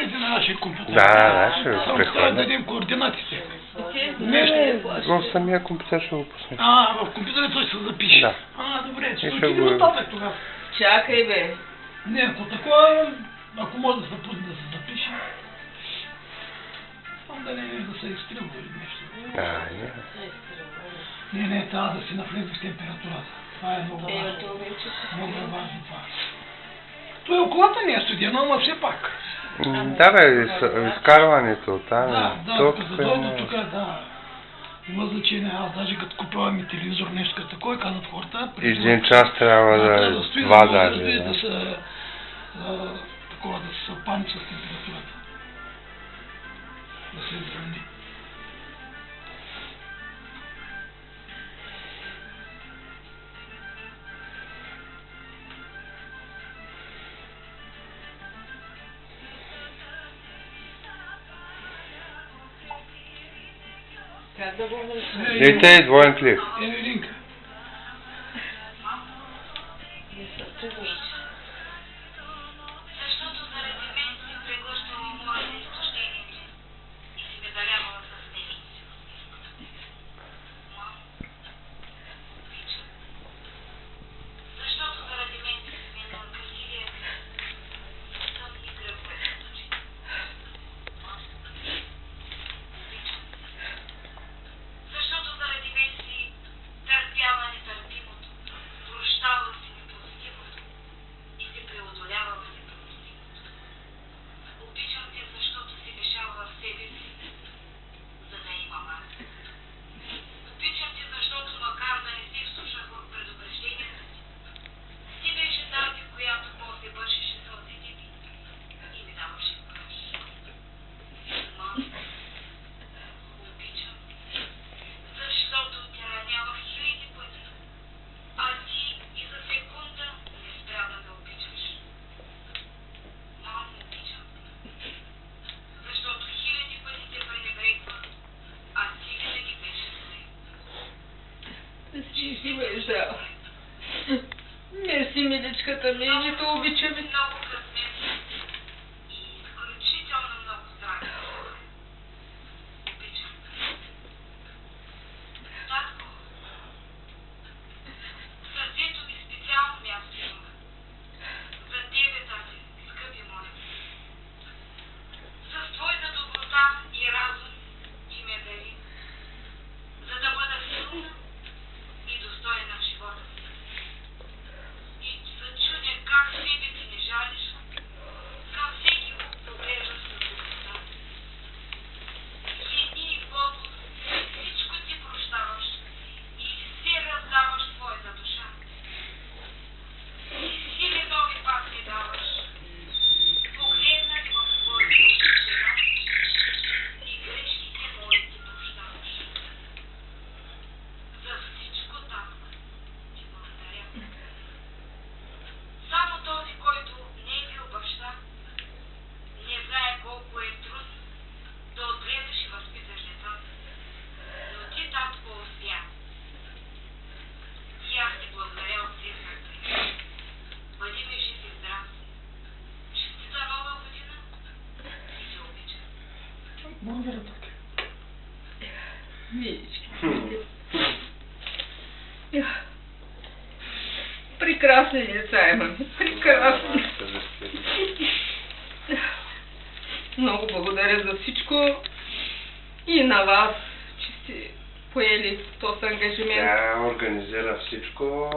отворите на нашия компютър. Да, ще Само трябва да прехвърля. дадем координатите. В самия компютър ще го пусне. В компютъра той се запише. Да. Добре, ще ще отидем го- нататък тогава. Чакай, бе. Не, ако такова, ако може да се пусне да се запише. Само да не да се изстрелва или нещо. Не, трябва да си навлезе в температурата. Това е много важно. Много е важно това. Той околата не е студена, ама все пак. Да, бе, изкарването, Да, то като тук дойде е... тук, да. Има значение. Аз даже като купуваме телевизор, нещо като такова, казват хората. Един час трябва да стои два за даже. да се такова, да се съпани с температурата. Да се изравни. Как да го Дайте двоен клик. Евелинка. Не се стигаш. Защото заради мен си преглъщала моите изтощението и си ме дарявала с него. Мамо, обичам. Защото заради мен си сменила красивия тъмни кръгове в очите. Мамо, обичам. Защото заради мен си търпяла нетърпимото, прощавала си непостимото и си преодолявала непоносимото. Обичам те, защото си лишавала в себе си, за да имам аз. Обичам те, защото макар да не се вслушах в предупрежденията си, ти беше тази, която после бършеше сълзите ми и ми даваше кураж. Мамо, обичам те, защото те ранявах хиляди пъти, а ти и за секунда не спря да ме обичаш. Мамо, обичам те, защото хиляди пъти те пренебрегвах, а ти винаги беше с мен. Да си живееш здрава. Мерси, миличката ми, и те обичаме. Много късметли и изключително много здрави. Обичам те. Татко, в сърцето ми специално място има. За тебе, тате, скъпи моя. С твоята доброта и разум ти ме дари, за да бъда силна и достойна в живота си. И се чудя как себе си не жалиш, към всеки го поглеждаш с доброта. Следи и Богу, всичко ти прощаваш и все раздаваш твоята душа. И сили нови пак ти даваш. Погледнали в твоята очина и грешките мои ти прощаваш. За всичко, татко, ти благодаря. Само този, който не е бил баща, не знае колко е трудно да отгледаш и възпиташ децата. Но ти, татко, успя. И аз ти благодаря от все сърце. Бъди ми жив и здрав. Честита нова година и те обичам. Благодаря, така. Милички. Прекрасни деца имаме. Прекрасни. Много благодаря за всичко и на вас, че сте поели този ангажимент. Тя организира всичко.